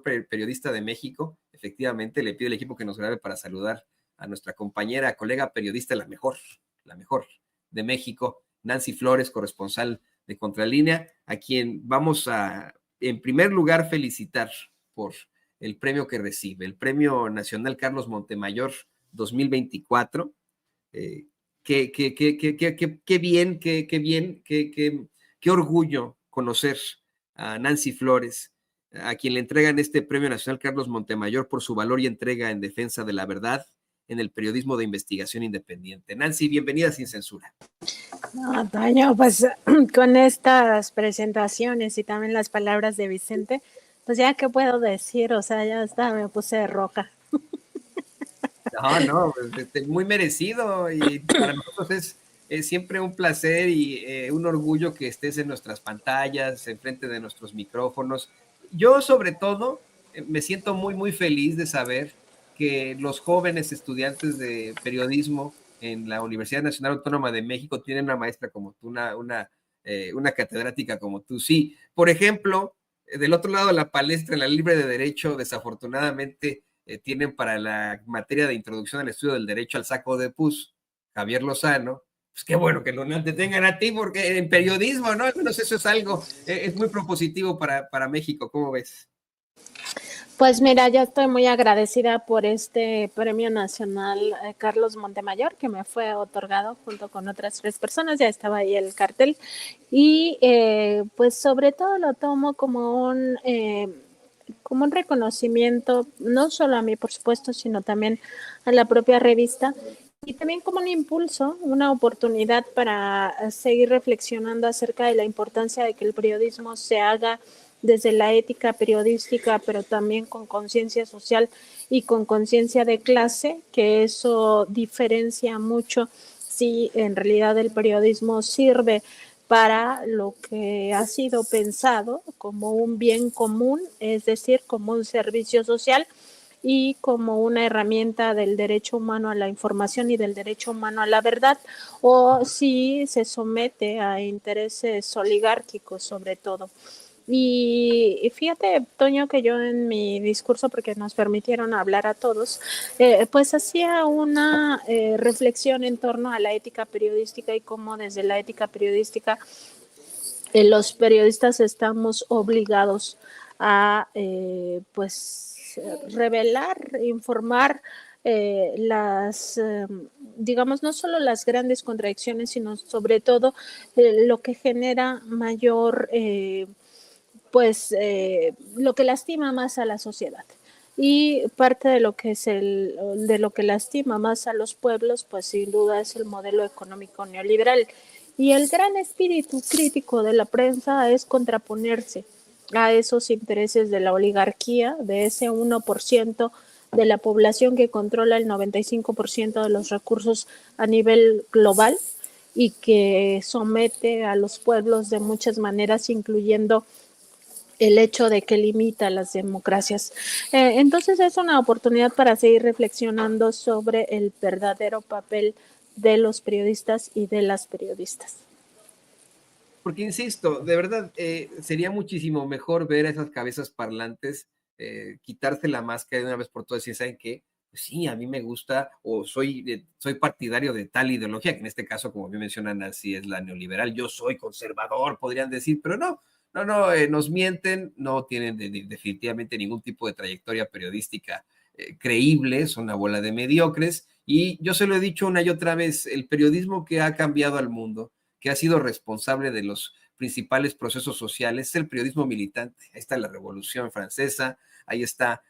periodista de México. Efectivamente, le pido al equipo que nos grabe para saludar a nuestra compañera, colega periodista, la mejor de México, Nancy Flores, corresponsal de Contralínea, a quien vamos a, en primer lugar, felicitar por el premio que recibe, el Premio Nacional Carlos Montemayor 2024. Qué bien, qué orgullo conocer a Nancy Flores, a quien le entregan este Premio Nacional Carlos Montemayor por su valor y entrega en defensa de la verdad en el periodismo de investigación independiente. Nancy, bienvenida Sin Censura. No, Toño, pues con estas presentaciones y también las palabras de Vicente, pues ya qué puedo decir, o sea, ya está, me puse roja. No, muy merecido, y para nosotros es siempre un placer y un orgullo que estés en nuestras pantallas, enfrente de nuestros micrófonos. Yo sobre todo me siento muy feliz de saber que los jóvenes estudiantes de periodismo en la Universidad Nacional Autónoma de México tienen una maestra como tú, una catedrática como tú. Sí, por ejemplo, del otro lado de la palestra, en la Libre de Derecho, desafortunadamente, tienen para la materia de introducción al estudio del derecho al saco de pus, Javier Lozano. Pues qué bueno que no te tengan a ti, porque en periodismo, ¿no? Al menos eso es algo, es muy propositivo para México. ¿Cómo ves? Pues mira, yo estoy muy agradecida por este Premio Nacional Carlos Montemayor, que me fue otorgado junto con otras 3 personas, ya estaba ahí el cartel, y pues sobre todo lo tomo como un reconocimiento, no solo a mí, por supuesto, sino también a la propia revista, y también como un impulso, una oportunidad para seguir reflexionando acerca de la importancia de que el periodismo se haga desde la ética periodística, pero también con conciencia social y con conciencia de clase, que eso diferencia mucho si en realidad el periodismo sirve para lo que ha sido pensado como un bien común, es decir, como un servicio social y como una herramienta del derecho humano a la información y del derecho humano a la verdad, o si se somete a intereses oligárquicos sobre todo. Y fíjate, Toño, que yo en mi discurso, porque nos permitieron hablar a todos, pues hacía una reflexión en torno a la ética periodística y cómo desde la ética periodística los periodistas estamos obligados a pues revelar, informar digamos, no solo las grandes contradicciones, sino sobre todo lo que genera mayor pues lo que lastima más a la sociedad. Y parte de lo que de lo que lastima más a los pueblos, pues sin duda es el modelo económico neoliberal. Y el gran espíritu crítico de la prensa es contraponerse a esos intereses de la oligarquía, de ese 1% de la población que controla el 95% de los recursos a nivel global y que somete a los pueblos de muchas maneras, incluyendo el hecho de que limita las democracias. Entonces es una oportunidad para seguir reflexionando sobre el verdadero papel de los periodistas y de las periodistas. Porque insisto, de verdad, sería muchísimo mejor ver a esas cabezas parlantes, quitarse la máscara de una vez por todas y decir, ¿saben qué? Pues sí, a mí me gusta, o soy partidario de tal ideología, que en este caso, como bien mencionan, así es la neoliberal. Yo soy conservador, podrían decir, pero no, nos mienten, no tienen definitivamente ningún tipo de trayectoria periodística creíble, son una bola de mediocres. Y yo se lo he dicho una y otra vez, el periodismo que ha cambiado al mundo, que ha sido responsable de los principales procesos sociales, es el periodismo militante. Ahí está la Revolución Francesa, ahí está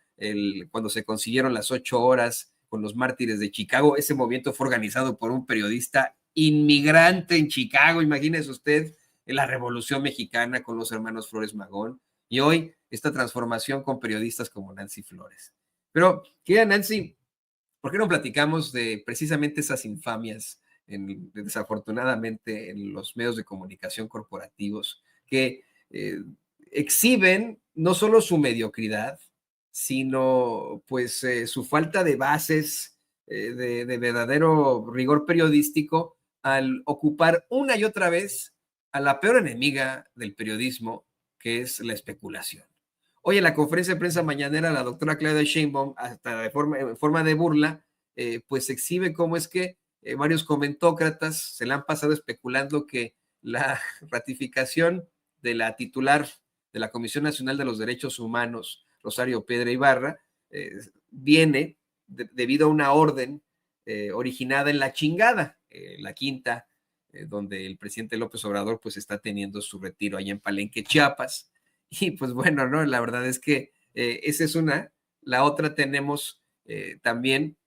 cuando se consiguieron las 8 horas con los mártires de Chicago. Ese movimiento fue organizado por un periodista inmigrante en Chicago, imagínese usted, en la Revolución Mexicana con los hermanos Flores Magón, y hoy esta transformación con periodistas como Nancy Flores. Pero, querida Nancy, ¿por qué no platicamos de precisamente esas infamias desafortunadamente en los medios de comunicación corporativos que exhiben no solo su mediocridad, sino pues su falta de bases de verdadero rigor periodístico al ocupar una y otra vez a la peor enemiga del periodismo, que es la especulación? Hoy en la conferencia de prensa mañanera, la doctora Claudia Sheinbaum, hasta en forma de burla, pues exhibe cómo es que varios comentócratas se la han pasado especulando que la ratificación de la titular de la Comisión Nacional de los Derechos Humanos, Rosario Piedra Ibarra, viene debido a una orden originada en La Chingada, la quinta, donde el presidente López Obrador pues está teniendo su retiro allá en Palenque, Chiapas. Y pues bueno, ¿no? La verdad es que esa es una. La otra tenemos también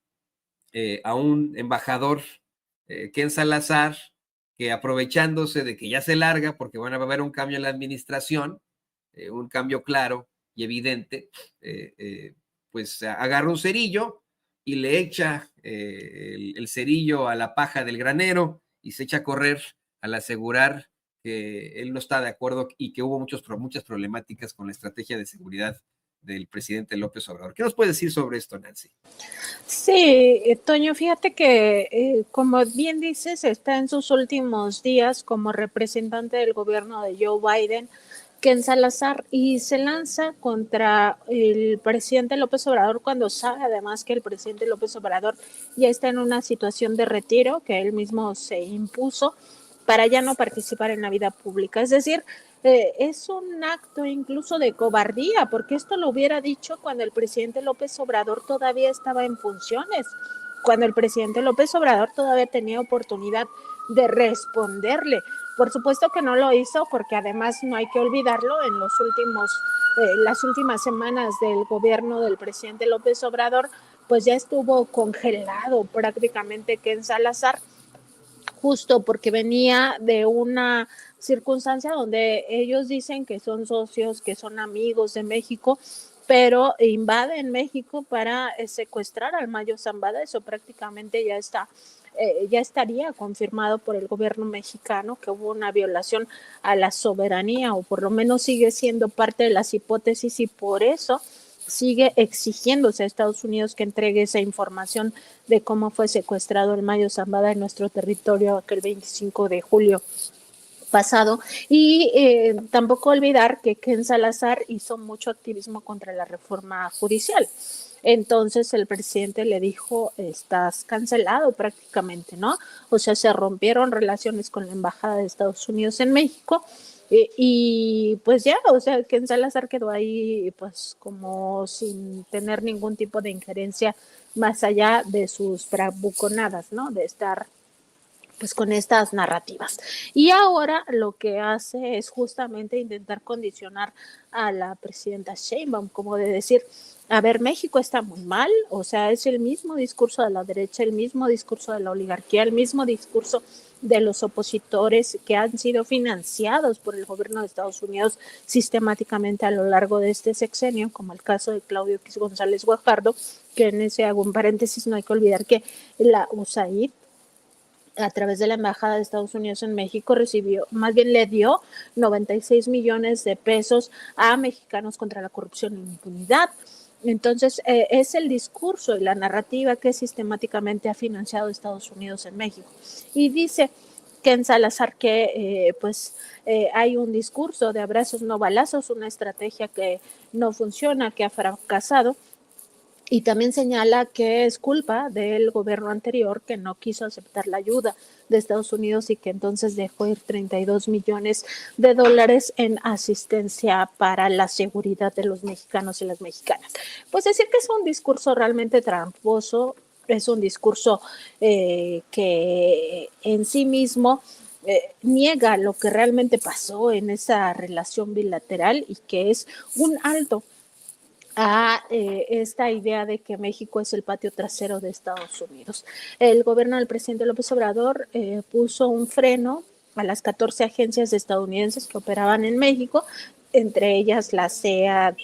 a un embajador, Ken Salazar, que aprovechándose de que ya se larga, porque van a haber un cambio en la administración, un cambio claro y evidente, pues agarra un cerillo y le echa el cerillo a la paja del granero y se echa a correr al asegurar que él no está de acuerdo y que hubo muchas problemáticas con la estrategia de seguridad del presidente López Obrador. ¿Qué nos puede decir sobre esto, Nancy? Sí, Toño, fíjate que, como bien dices, está en sus últimos días como representante del gobierno de Joe Biden, Ken Salazar, y se lanza contra el presidente López Obrador cuando sabe además que el presidente López Obrador ya está en una situación de retiro que él mismo se impuso para ya no participar en la vida pública. Es decir, es un acto incluso de cobardía, porque esto lo hubiera dicho cuando el presidente López Obrador todavía estaba en funciones, cuando el presidente López Obrador todavía tenía oportunidad de responderle. Por supuesto que no lo hizo, porque además no hay que olvidarlo, en las últimas semanas del gobierno del presidente López Obrador, pues ya estuvo congelado prácticamente Ken Salazar, justo porque venía de una circunstancia donde ellos dicen que son socios, que son amigos de México, pero invaden México para secuestrar al Mayo Zambada. Eso prácticamente ya estaría confirmado por el gobierno mexicano, que hubo una violación a la soberanía, o por lo menos sigue siendo parte de las hipótesis, y por eso sigue exigiéndose a Estados Unidos que entregue esa información de cómo fue secuestrado el Mayo Zambada en nuestro territorio aquel 25 de julio pasado. Y tampoco olvidar que Ken Salazar hizo mucho activismo contra la reforma judicial. Entonces el presidente le dijo, estás cancelado prácticamente, ¿no? O sea, se rompieron relaciones con la Embajada de Estados Unidos en México. Y pues ya, o sea, Ken Salazar quedó ahí pues como sin tener ningún tipo de injerencia más allá de sus bravuconadas, ¿no? De estar pues con estas narrativas. Y ahora lo que hace es justamente intentar condicionar a la presidenta Sheinbaum, como de decir, a ver, México está muy mal, o sea, es el mismo discurso de la derecha, el mismo discurso de la oligarquía, el mismo discurso de los opositores que han sido financiados por el gobierno de Estados Unidos sistemáticamente a lo largo de este sexenio, como el caso de Claudio X González Guajardo, que en ese hago un paréntesis, no hay que olvidar que la USAID, a través de la Embajada de Estados Unidos en México, le dio 96 millones de pesos a mexicanos contra la corrupción e impunidad. Entonces, es el discurso y la narrativa que sistemáticamente ha financiado Estados Unidos en México. Y dice Ken Salazar que hay un discurso de abrazos no balazos, una estrategia que no funciona, que ha fracasado. Y también señala que es culpa del gobierno anterior, que no quiso aceptar la ayuda de Estados Unidos y que entonces dejó ir 32 millones de dólares en asistencia para la seguridad de los mexicanos y las mexicanas. Pues decir que es un discurso realmente tramposo, es un discurso que en sí mismo niega lo que realmente pasó en esa relación bilateral, y que es un alto a esta idea de que México es el patio trasero de Estados Unidos. El gobierno del presidente López Obrador puso un freno a las 14 agencias estadounidenses que operaban en México, entre ellas la CIA,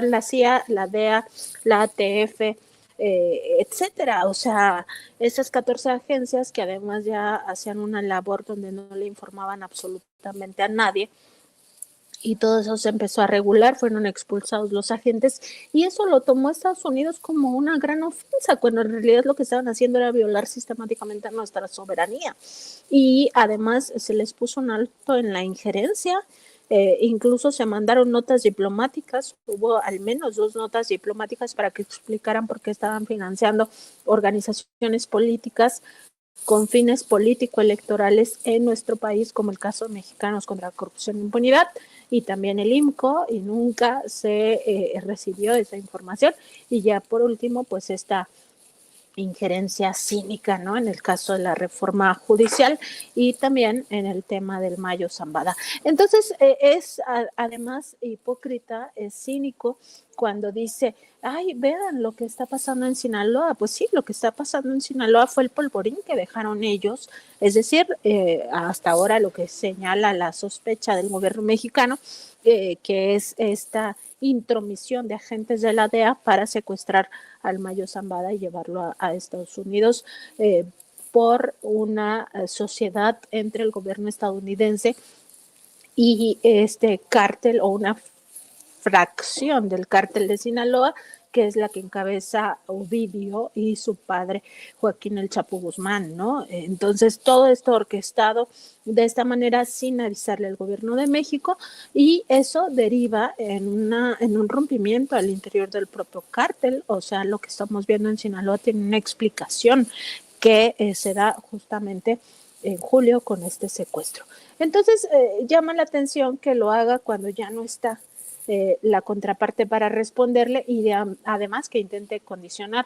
la CIA, la DEA, la ATF, etcétera. O sea, esas 14 agencias que además ya hacían una labor donde no le informaban absolutamente a nadie, y todo eso se empezó a regular, fueron expulsados los agentes, y eso lo tomó Estados Unidos como una gran ofensa, cuando en realidad lo que estaban haciendo era violar sistemáticamente nuestra soberanía. Y además se les puso un alto en la injerencia incluso se mandaron notas diplomáticas, hubo al menos 2 notas diplomáticas para que explicaran por qué estaban financiando organizaciones políticas con fines político-electorales en nuestro país, como el caso de Mexicanos contra la Corrupción e Impunidad, y también el IMCO, y nunca se recibió esa información. Y ya por último, pues esta injerencia cínica, ¿no? En el caso de la reforma judicial y también en el tema del Mayo Zambada. Entonces, además hipócrita, es cínico cuando dice, ay, vean lo que está pasando en Sinaloa. Pues sí, lo que está pasando en Sinaloa fue el polvorín que dejaron ellos, es decir, hasta ahora lo que señala la sospecha del gobierno mexicano, que es esta intromisión de agentes de la DEA para secuestrar al Mayo Zambada y llevarlo a Estados Unidos por una sociedad entre el gobierno estadounidense y este cártel o una fracción del cártel de Sinaloa, que es la que encabeza Ovidio y su padre Joaquín El Chapo Guzmán, ¿no? Entonces, todo esto orquestado de esta manera sin avisarle al gobierno de México, y eso deriva en un rompimiento al interior del propio cártel. O sea, lo que estamos viendo en Sinaloa tiene una explicación que se da justamente en julio con este secuestro. Entonces, llama la atención que lo haga cuando ya no está la contraparte para responderle, y además que intente condicionar,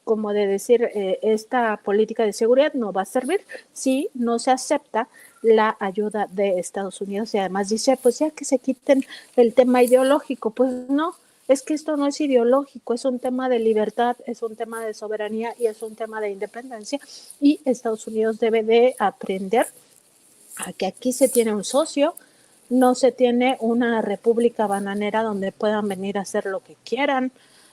como de decir, esta política de seguridad no va a servir si no se acepta la ayuda de Estados Unidos. Y además dice, pues ya que se quiten el tema ideológico. Pues no, es que esto no es ideológico, es un tema de libertad, es un tema de soberanía y es un tema de independencia, y Estados Unidos debe de aprender a que aquí se tiene un socio, no se tiene una república bananera donde puedan venir a hacer lo que quieran.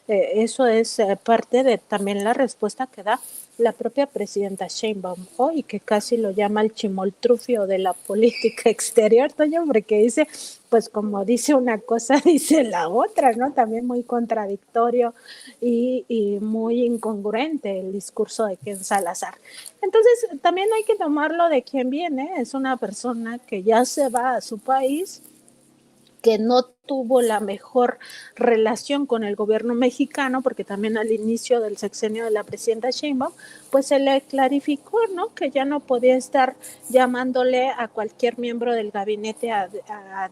Eso es parte de también la respuesta que da la propia presidenta Sheinbaum hoy, que casi lo llama el chimoltrufio de la política exterior, Toño, porque dice, pues como dice una cosa, dice la otra, ¿no? También muy contradictorio y muy incongruente el discurso de Ken Salazar. Entonces, también hay que tomarlo de quién viene. Es una persona que ya se va a su país, que no tuvo la mejor relación con el gobierno mexicano, porque también al inicio del sexenio de la presidenta Sheinbaum, pues se le clarificó, ¿no?, que ya no podía estar llamándole a cualquier miembro del gabinete a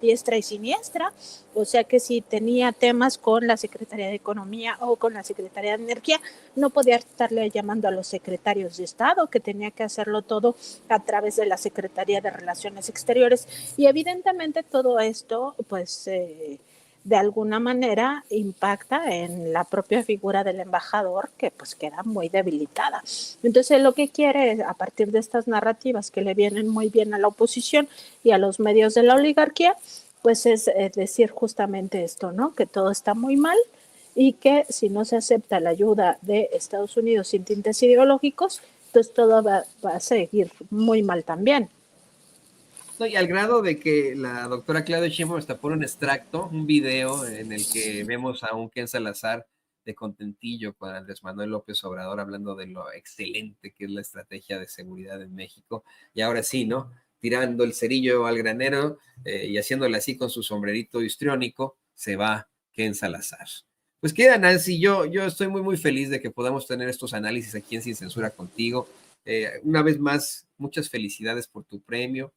diestra y siniestra. O sea que si tenía temas con la Secretaría de Economía o con la Secretaría de Energía, no podía estarle llamando a los secretarios de Estado, que tenía que hacerlo todo a través de la Secretaría de Relaciones Exteriores. Y evidentemente todo esto, pues, de alguna manera impacta en la propia figura del embajador, que pues queda muy debilitada. Entonces, lo que quiere, a partir de estas narrativas que le vienen muy bien a la oposición y a los medios de la oligarquía, pues es decir justamente esto, ¿no?, que todo está muy mal y que si no se acepta la ayuda de Estados Unidos sin tintes ideológicos, entonces todo va a seguir muy mal también. No, y al grado de que la doctora Claudia Sheinbaum hasta pone un extracto, un video en el que vemos a un Ken Salazar de contentillo con Andrés Manuel López Obrador hablando de lo excelente que es la estrategia de seguridad en México. Y ahora sí, ¿no?, tirando el cerillo al granero y haciéndole así con su sombrerito histriónico, se va Ken Salazar. Pues queda, Nancy, yo estoy muy feliz de que podamos tener estos análisis aquí en Sin Censura contigo. Una vez más, muchas felicidades por tu premio.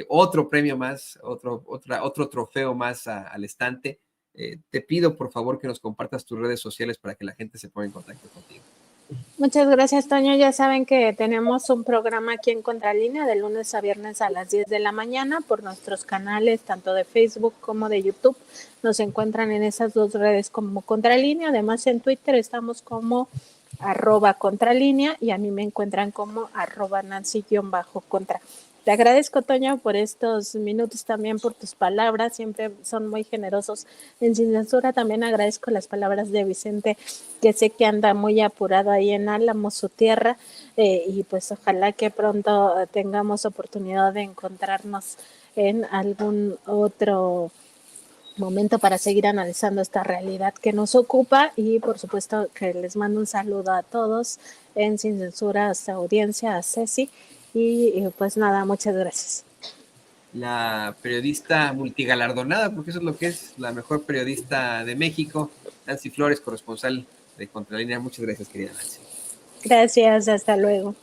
Otro premio más, otro trofeo más al estante. Te pido por favor que nos compartas tus redes sociales para que la gente se ponga en contacto contigo. Muchas gracias, Toño. Ya saben que tenemos un programa aquí en Contralínea de lunes a viernes a las 10 de la mañana por nuestros canales, tanto de Facebook como de YouTube. Nos encuentran en esas 2 redes como Contralínea. Además, en Twitter estamos como @Contralínea y a mí me encuentran como @Nancy_Contra. Te agradezco, Toño, por estos minutos, también por tus palabras, siempre son muy generosos en Sin Censura. También agradezco las palabras de Vicente, que sé que anda muy apurado ahí en Álamo, su tierra, y pues ojalá que pronto tengamos oportunidad de encontrarnos en algún otro momento para seguir analizando esta realidad que nos ocupa. Y por supuesto que les mando un saludo a todos en Sin Censura, a esta audiencia, a Ceci, y pues nada, muchas gracias. la periodista multigalardonada, porque eso es lo que es, la mejor periodista de México, Nancy Flores, corresponsal de Contralínea. Muchas gracias, querida Nancy. Gracias, hasta luego.